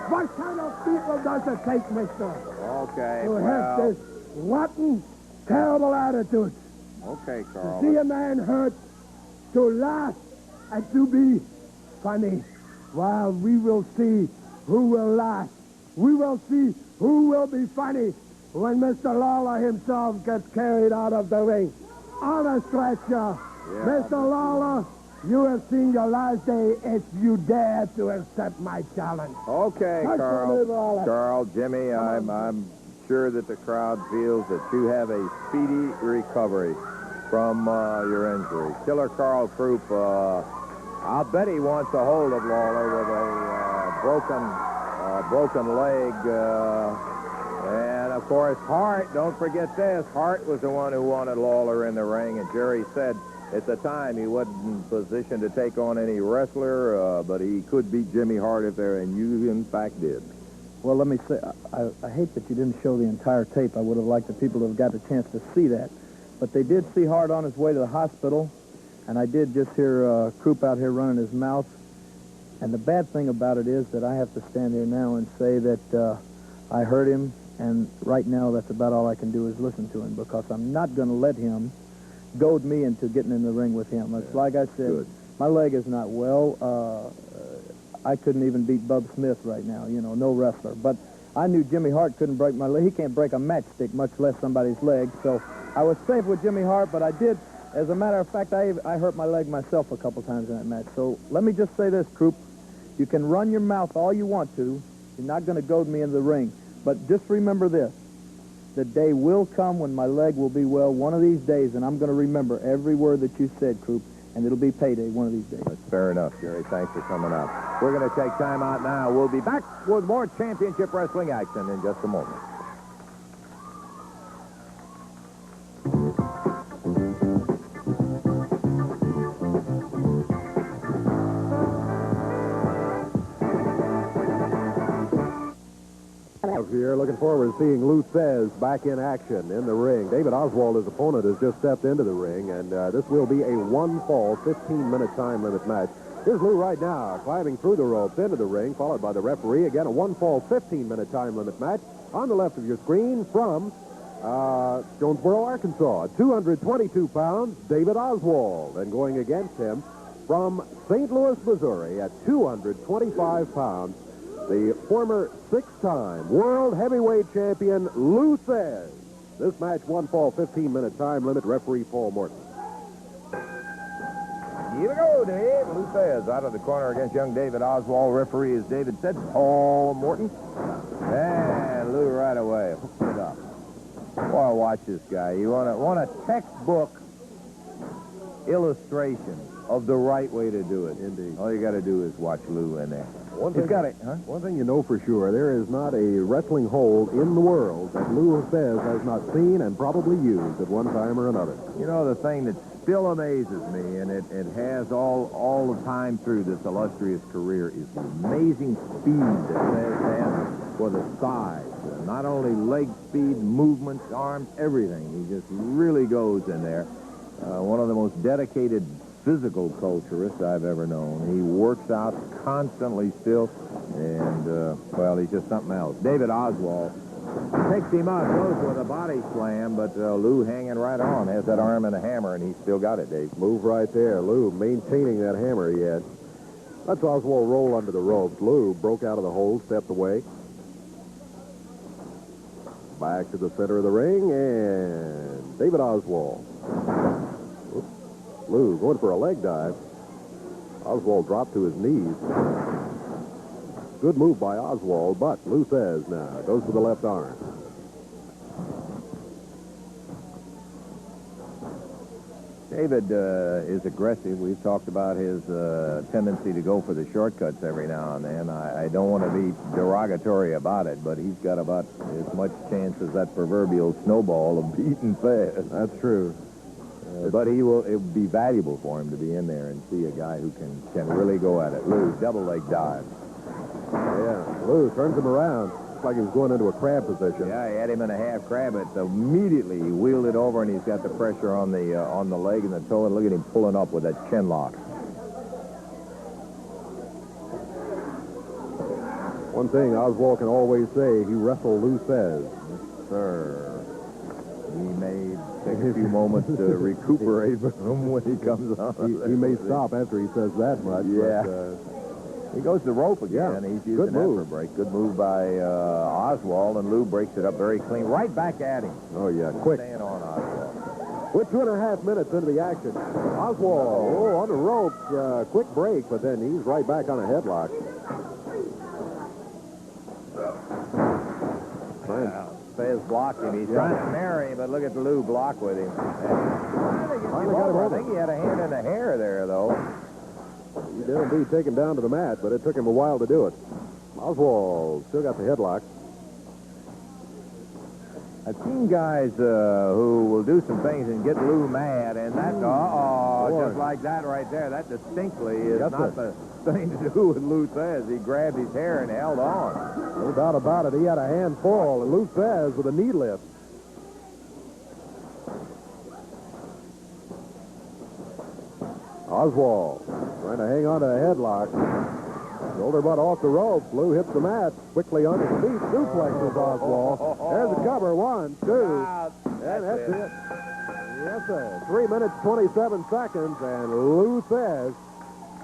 What kind of people does it take, mister? Okay, To have this rotten, terrible attitude. Okay, Carl. See a man hurt, to laugh, and to be funny. Well, we will see who will laugh. We will see who will be funny when Mr. Lawler himself gets carried out of the ring on a stretcher. Yeah, Mr. Lawler, you have seen your last day if you dare to accept my challenge. Okay, Touch the Carl. Lawler. Carl, Jimmy, I'm sure that the crowd feels that you have a speedy recovery from your injury. Killer Carl Troop, I'll bet he wants a hold of Lawler with a broken leg. And, of course, Hart, don't forget this. Hart was the one who wanted Lawler in the ring, and Jerry said at the time he wasn't in position to take on any wrestler, but he could beat Jimmy Hart if there, and you, in fact, did. Well, let me say, I hate that you didn't show the entire tape. I would have liked the people to have got a chance to see that. But they did see Hart on his way to the hospital, and I did just hear Croup out here running his mouth. And the bad thing about it is that I have to stand here now and say that I heard him, and right now that's about all I can do is listen to him, because I'm not going to let him goad me into getting in the ring with him. It's like I said, my leg is not well. I couldn't even beat Bub Smith right now, you know, no wrestler. But I knew Jimmy Hart couldn't break my leg. He can't break a matchstick, much less somebody's leg. So I was safe with Jimmy Hart, but I did, as a matter of fact, I hurt my leg myself a couple times in that match. So let me just say this, Croup. You can run your mouth all you want to. You're not going to goad me into the ring. But just remember this. The day will come when my leg will be well one of these days, and I'm going to remember every word that you said, Croup, and it'll be payday one of these days. That's fair enough, Jerry. Thanks for coming up. We're going to take time out now. We'll be back with more championship wrestling action in just a moment. Here, looking forward to seeing Lou Thez back in action in the ring. David Oswald, his opponent, has just stepped into the ring, and this will be a one-fall, 15-minute time limit match. Here's Lou right now, climbing through the ropes into the ring, followed by the referee. Again, a one-fall, 15-minute time limit match. On the left of your screen from Jonesboro, Arkansas, 222 pounds, David Oswald. And going against him from St. Louis, Missouri, at 225 pounds, the former six-time world heavyweight champion, Lou Thez. This match, one fall, 15-minute time limit, referee Paul Morton. Here we go, Dave. Lou Thez out of the corner against young David Oswald. Referee, as David said, Paul Morton. And Lou right away hooked it up. Boy, watch this guy. You want a textbook illustration of the right way to do it. Indeed. All you got to do is watch Lou in there. One thing you know for sure, there is not a wrestling hold in the world that Lou Thez has not seen and probably used at one time or another. You know, the thing that still amazes me, and it has all the time through this illustrious career, is the amazing speed that Thez has for the size. Not only leg speed, movements, arms, everything. He just really goes in there. One of the most dedicated physical culturist I've ever known. He works out constantly still, and, well, he's just something else. David Oswald takes him out, goes with a body slam, but Lou hanging right on, has that arm and a hammer, and he's still got it, Dave. Move right there. Lou maintaining that hammer yet. Let's Oswald roll under the ropes. Lou broke out of the hold, stepped away. Back to the center of the ring, and David Oswald. Lou going for a leg dive. Oswald dropped to his knees. Good move by Oswald, but Lou Thez now goes for the left arm. David is aggressive. We've talked about his tendency to go for the shortcuts every now and then. I don't want to be derogatory about it, but he's got about as much chance as that proverbial snowball of beating Thez. That's true. But it will be valuable for him to be in there and see a guy who can really go at it. Lou, double leg dive. Yeah, Lou turns him around. Looks like he was going into a crab position. Yeah, he had him in a half crab, but immediately he wheeled it over, and he's got the pressure on the leg and the toe, and look at him pulling up with that chin lock. One thing Oswald can always say, he wrestled Lou Thez. Yes, sir. He may take a few moments to recuperate from when he comes on. He may stop after he says that much. Yeah. But, he goes to the rope again. Yeah, He's using good that move. for a break. Good move by Oswald, and Lou breaks it up very clean. Right back at him. oh, yeah, quick. Staying on Oswald. We're 2.5 minutes into the action. Oswald, on the ropes, quick break, but then he's right back on a headlock. Fez blocked him. He's trying to marry him, but look at Lou block with him. Finally got him I over. think he had a hand in the hair there, though. He did indeed take him down to the mat, but it took him a while to do it. Oswald still got the headlock. I've seen guys who will do some things and get Lou mad, and that's, just like that right there. That distinctly is not the thing to do with Lou Thez. He grabbed his hair and held on. No doubt about it. He had a handful, and Lou Thez with a knee lift. Oswald trying to hang on to a headlock. Shoulder butt off the rope. Lou hits the mat. Quickly on his feet. Suplexes Oswald. There's the cover. 1, 2. And that's it. Yes, sir. 3 minutes, 27 seconds, and Lou Thez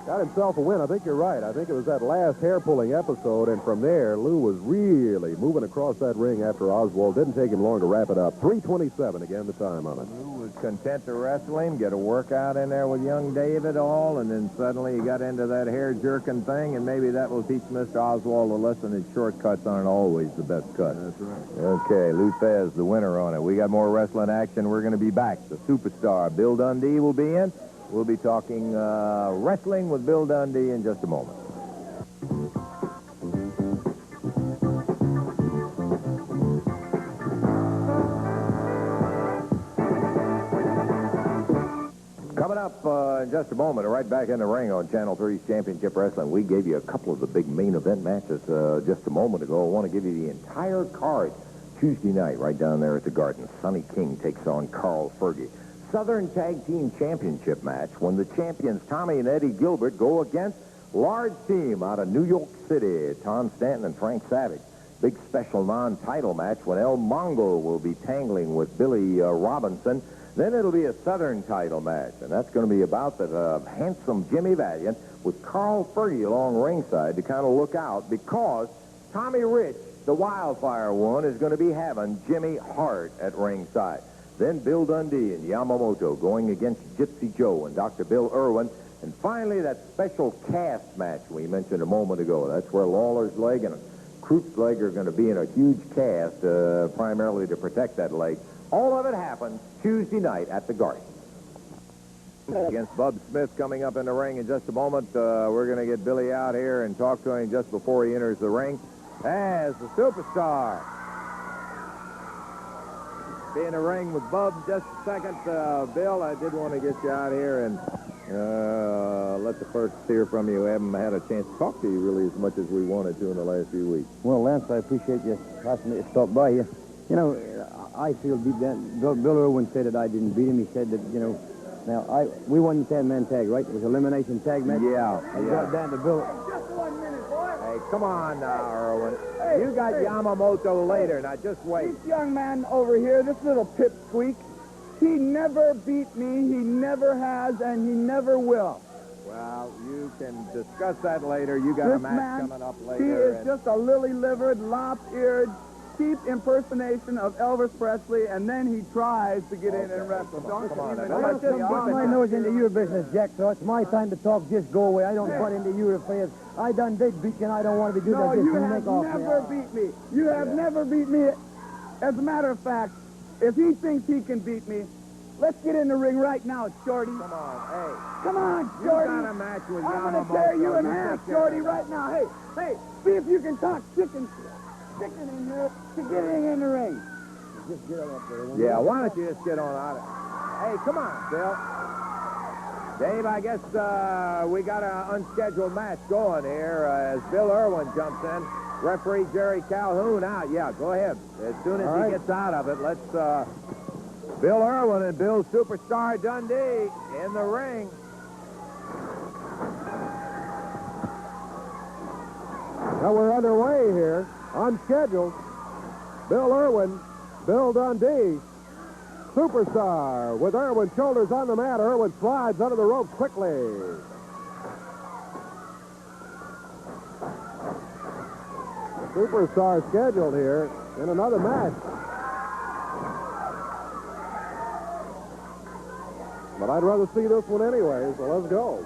got himself a win. I think you're right. I think it was that last hair-pulling episode, and from there, Lou was really moving across that ring after Oswald. Didn't take him long to wrap it up. 3:27 again, the time on it. Lou was content to wrestle him, get a workout in there with young David all, and then suddenly he got into that hair-jerking thing, and maybe that will teach Mr. Oswald a lesson that shortcuts aren't always the best cut. That's right. Okay, Lou Thez, the winner on it. We got more wrestling action. We're going to be back. The superstar, Bill Dundee, will be in. We'll be talking wrestling with Bill Dundee in just a moment. Coming up in just a moment, right back in the ring on Channel 3's Championship Wrestling. We gave you a couple of the big main event matches just a moment ago. I want to give you the entire card. Tuesday night, right down there at the Garden, Sonny King takes on Carl Fergie. Southern Tag Team Championship match when the champions Tommy and Eddie Gilbert go against large team out of New York City, Tom Stanton and Frank Savage. Big special non-title match when El Mongo will be tangling with Billy Robinson. Then it'll be a Southern title match, and that's going to be about the handsome Jimmy Valiant with Carl Fergie along ringside to kind of look out because Tommy Rich, the Wildfire one, is going to be having Jimmy Hart at ringside. Then Bill Dundee and Yamamoto going against Gypsy Joe and Dr. Bill Irwin. And finally, that special cast match we mentioned a moment ago. That's where Lawler's leg and Kroot's leg are going to be in a huge cast, primarily to protect that leg. All of it happens Tuesday night at the Garden. Against Bub Smith coming up in the ring in just a moment. We're going to get Billy out here and talk to him just before he enters the ring as the superstar. Be in the ring with Bub in just a second. Bill, I did want to get you out here and let the first hear from you. We haven't had a chance to talk to you really as much as we wanted to in the last few weeks. Well, Lance, I appreciate you asking me to stop by you. You know, I feel deep down. Bill Irwin said that I didn't beat him. He said that, you know, we won the 10-man tag, right? It was elimination tag match. Yeah. I got down to Bill. Just 1 minute, boy. Hey, come on now, Irwin. Hey, You got Yamamoto later. Now, just wait. This young man over here, this little pipsqueak, he never beat me, he never has, and he never will. Well, you can discuss that later. You got a This match man, coming up he later. is just a lily-livered, lop-eared, cheap impersonation of Elvis Presley, and then he tries to get in and wrestle. Don't come on, even now, touch let's the see, Put my nose into your business, Jack, so it's my time to talk. Just go away. I don't butt into your affairs. I done did beat you, and I don't want to be doing No, that. Just you have make off never beat me. You have never beat me. As a matter of fact, if he thinks he can beat me, let's get in the ring right now, Shorty. Come on, hey. Come on, You Shorty. got a match with I'm Yamamoto. going to tear you in You half, take care of Shorty, that. right now. Hey, see if you can talk chicken in here to getting in the ring. Just get up there. Yeah, why don't you just get on out of Hey, come on, Bill. Dave, I guess we got an unscheduled match going here as Bill Irwin jumps in. Referee Jerry Calhoun out. Yeah, go ahead. As soon as he gets out of it, let's... Bill Irwin and Bill Superstar Dundee in the ring. Well, we're underway here, unscheduled. Bill Irwin, Bill Dundee, Superstar with Irwin, shoulders on the mat. Irwin slides under the ropes quickly. Superstar scheduled here in another match. But I'd rather see this one anyway, so let's go.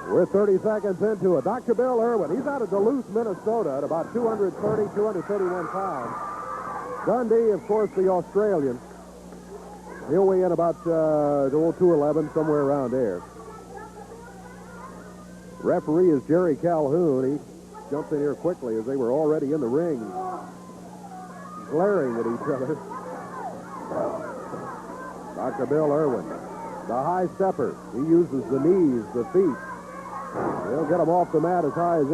We're 30 seconds into it. Dr. Bill Irwin, he's out of Duluth, Minnesota at about 230, 231 pounds. Dundee, of course, the Australian. He'll weigh in about 211, somewhere around there. Referee is Jerry Calhoun. He jumped in here quickly as they were already in the ring, glaring at each other. Dr. Bill Irwin, the high stepper. He uses the knees, the feet. He'll get him off the mat as high as